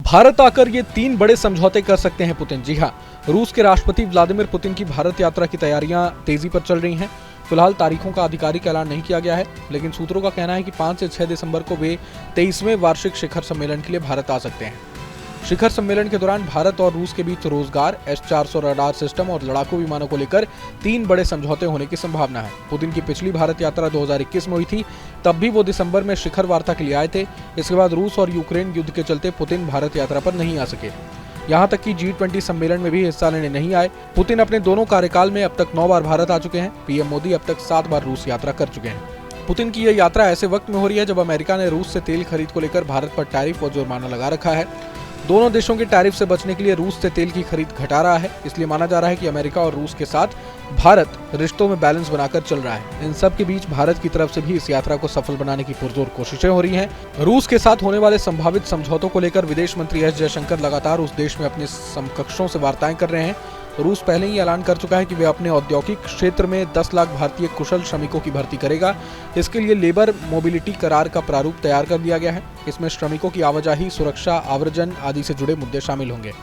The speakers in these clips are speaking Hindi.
भारत आकर ये 3 बड़े समझौते कर सकते हैं पुतिन। जी हां, रूस के राष्ट्रपति व्लादिमीर पुतिन की भारत यात्रा की तैयारियां तेजी पर चल रही हैं। फिलहाल तारीखों का आधिकारिक ऐलान नहीं किया गया है, लेकिन सूत्रों का कहना है कि 5 से 6 दिसंबर को वे 23वें वार्षिक शिखर सम्मेलन के लिए भारत आ सकते हैं। शिखर सम्मेलन के दौरान भारत और रूस के बीच रोजगार, S-400 रडार सिस्टम और लड़ाकू विमानों को लेकर 3 बड़े समझौते होने की संभावना है। पुतिन की पिछली भारत यात्रा 2021 में हुई थी, तब भी वो दिसंबर में शिखर वार्ता के लिए आए थे। इसके बाद रूस और यूक्रेन युद्ध के चलते पुतिन भारत यात्रा पर नहीं आ सके। यहाँ तक कि G20 सम्मेलन में भी हिस्सा लेने नहीं आए। पुतिन अपने दोनों कार्यकाल में अब तक 9 बार भारत आ चुके हैं। पीएम मोदी अब तक 7 बार रूस यात्रा कर चुके हैं। पुतिन की यह यात्रा ऐसे वक्त में हो रही है जब अमेरिका ने रूस से तेल खरीद को लेकर भारत पर टैरिफ और जुर्माना लगा रखा है। दोनों देशों के टैरिफ से बचने के लिए रूस से तेल की खरीद घटा रहा है। इसलिए माना जा रहा है कि अमेरिका और रूस के साथ भारत रिश्तों में बैलेंस बनाकर चल रहा है। इन सब के बीच भारत की तरफ से भी इस यात्रा को सफल बनाने की पुरजोर कोशिशें हो रही हैं। रूस के साथ होने वाले संभावित समझौतों को लेकर विदेश मंत्री एस जयशंकर लगातार उस देश में अपने समकक्षों से वार्ताएं कर रहे हैं। रूस पहले ही ऐलान कर चुका है कि वे अपने औद्योगिक क्षेत्र में 10 लाख भारतीय कुशल श्रमिकों की भर्ती करेगा। इसके लिए लेबर मोबिलिटी करार का प्रारूप तैयार कर दिया गया है। इसमें श्रमिकों की आवाजाही, सुरक्षा, आव्रजन आदि से जुड़े मुद्दे शामिल होंगे।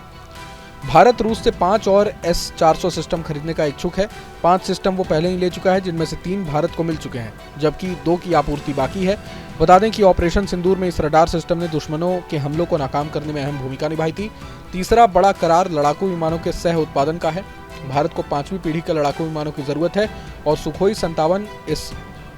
भारत रूस से 5 और S-400 सिस्टम खरीदने का इच्छुक है। 5 सिस्टम वो पहले ही ले चुका है, जिनमें से 3 भारत को मिल चुके हैं, जबकि 2 की आपूर्ति बाकी है। बता दें कि ऑपरेशन सिंदूर में इस रडार सिस्टम ने दुश्मनों के हमलों को नाकाम करने में अहम भूमिका निभाई थी। तीसरा बड़ा करार लड़ाकू विमानों के सह उत्पादन का है। भारत को 5वीं पीढ़ी के लड़ाकू विमानों की जरूरत है और सुखोई 57 इस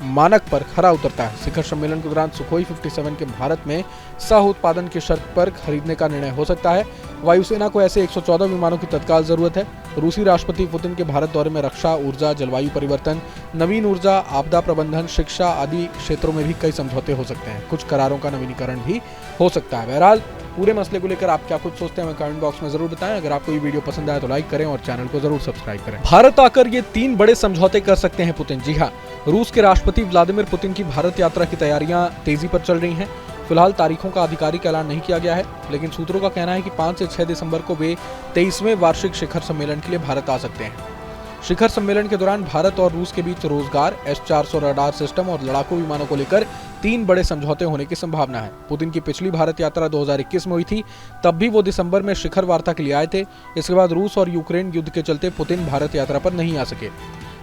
मानक पर खरा उतरता है। शिखर सम्मेलन के दौरान सुखोई 57 के भारत में सह उत्पादन की शर्त पर खरीदने का निर्णय हो सकता है। वायुसेना को ऐसे 114 विमानों की तत्काल जरूरत है। रूसी राष्ट्रपति पुतिन के भारत दौरे में रक्षा, ऊर्जा, जलवायु परिवर्तन, नवीन ऊर्जा, आपदा प्रबंधन, शिक्षा आदि क्षेत्रों में भी कई समझौते हो सकते हैं। कुछ करारों का नवीनीकरण भी हो सकता है। बहरहाल पूरे मसले को लेकर आप क्या कुछ सोचते हैं, कमेंट बॉक्स में जरूर बताएं। अगर आपको ये वीडियो पसंद आया तो लाइक करें और चैनल को जरूर सब्सक्राइब करें। भारत आकर ये 3 बड़े समझौते कर सकते हैं पुतिन। जी हां, रूस के राष्ट्रपति व्लादिमीर पुतिन की भारत यात्रा की तैयारियां तेजी पर चल रही हैं। फिलहाल तारीखों का आधिकारिक ऐलान नहीं किया गया है, लेकिन सूत्रों का कहना है कि 5 से 6 दिसंबर को वे 23वें वार्षिक शिखर सम्मेलन के लिए भारत आ सकते हैं। शिखर सम्मेलन के दौरान भारत और रूस के बीच रोजगार, S-400 रडार सिस्टम और लड़ाकू विमानों को लेकर 3 बड़े समझौते होने की संभावना है। पुतिन की पिछली भारत यात्रा 2021 में हुई थी, तब भी वो दिसंबर में शिखर वार्ता के लिए आए थे। इसके बाद रूस और यूक्रेन युद्ध के चलते पुतिन भारत यात्रा पर नहीं आ सके।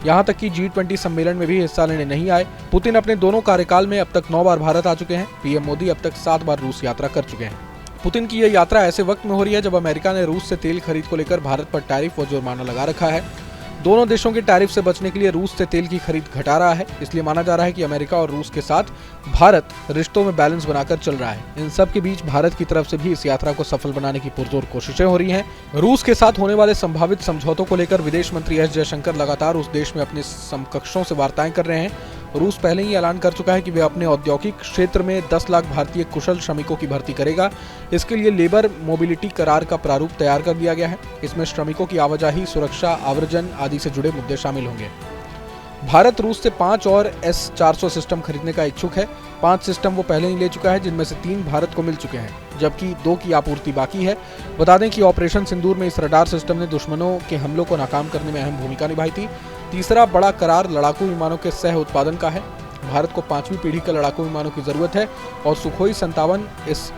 यहाँ तक कि G20 सम्मेलन में भी हिस्सा लेने नहीं आए। पुतिन अपने दोनों कार्यकाल में अब तक 9 बार भारत आ चुके हैं। पीएम मोदी अब तक 7 बार रूस यात्रा कर चुके हैं। पुतिन की यह यात्रा ऐसे वक्त में हो रही है जब अमेरिका ने रूस से तेल खरीद को लेकर भारत पर टैरिफ और जुर्माना लगा रखा है। दोनों देशों के टैरिफ से बचने के लिए रूस से तेल की खरीद घटा रहा है। इसलिए माना जा रहा है कि अमेरिका और रूस के साथ भारत रिश्तों में बैलेंस बनाकर चल रहा है। इन सब के बीच भारत की तरफ से भी इस यात्रा को सफल बनाने की पुरजोर कोशिशें हो रही हैं। रूस के साथ होने वाले संभावित समझौतों को लेकर विदेश मंत्री एस जयशंकर लगातार उस देश में अपने समकक्षों से वार्ताएं कर रहे हैं। रूस पहले ही ऐलान कर चुका है कि वे अपने औद्योगिक क्षेत्र में 10 लाख भारतीय कुशल श्रमिकों की भर्ती करेगा। इसके लिए लेबर मोबिलिटी करार का प्रारूप तैयार कर दिया गया है। इसमें श्रमिकों की आवाजाही, सुरक्षा, आव्रजन आदि से जुड़े मुद्दे शामिल होंगे। भारत रूस से 5 और S-400 सिस्टम खरीदने का इच्छुक है। 5 सिस्टम वो पहले ही ले चुका है, जिनमें से 3 भारत को मिल चुके हैं, जबकि 2 की आपूर्ति बाकी है। बता दें कि ऑपरेशन सिंदूर में इस रडार सिस्टम ने दुश्मनों के हमलों को नाकाम करने में अहम भूमिका निभाई थी। तीसरा बड़ा करार लड़ाकू विमानों के सह उत्पादन का है। भारत को 5वीं पीढ़ी के लड़ाकू विमानों की जरूरत है और सुखोई 57 इस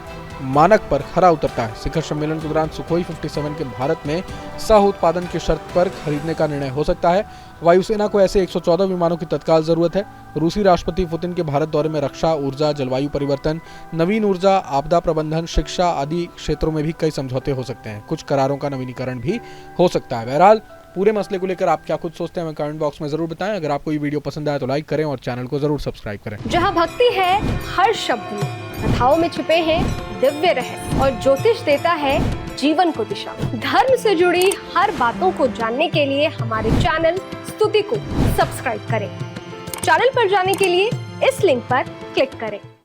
मानक पर खरा उतरता है। शिखर सम्मेलन के दौरान सुखोई 57 के भारत में सह उत्पादन की शर्त पर खरीदने का निर्णय हो सकता है। वायुसेना को ऐसे 114 विमानों की तत्काल जरूरत है। रूसी राष्ट्रपति पुतिन के भारत दौरे में रक्षा, ऊर्जा, जलवायु परिवर्तन, नवीन ऊर्जा, आपदा प्रबंधन, शिक्षा आदि क्षेत्रों में भी कई समझौते हो सकते हैं। कुछ करारों का नवीनीकरण भी हो सकता है। बहरहाल पूरे मसले को लेकर आप क्या कुछ सोचते हैं, कमेंट बॉक्स में जरूर बताएं। अगर आपको ये वीडियो पसंद आया तो लाइक करें और चैनल को जरूर सब्सक्राइब करें। जहां भक्ति है हर शब्द में, कथाओं में छिपे हैं दिव्य रहस्य और ज्योतिष देता है जीवन को दिशा। धर्म से जुड़ी हर बातों को जानने के लिए हमारे चैनल स्तुति को सब्सक्राइब करें। चैनल पर जाने के लिए इस लिंक पर क्लिक करें।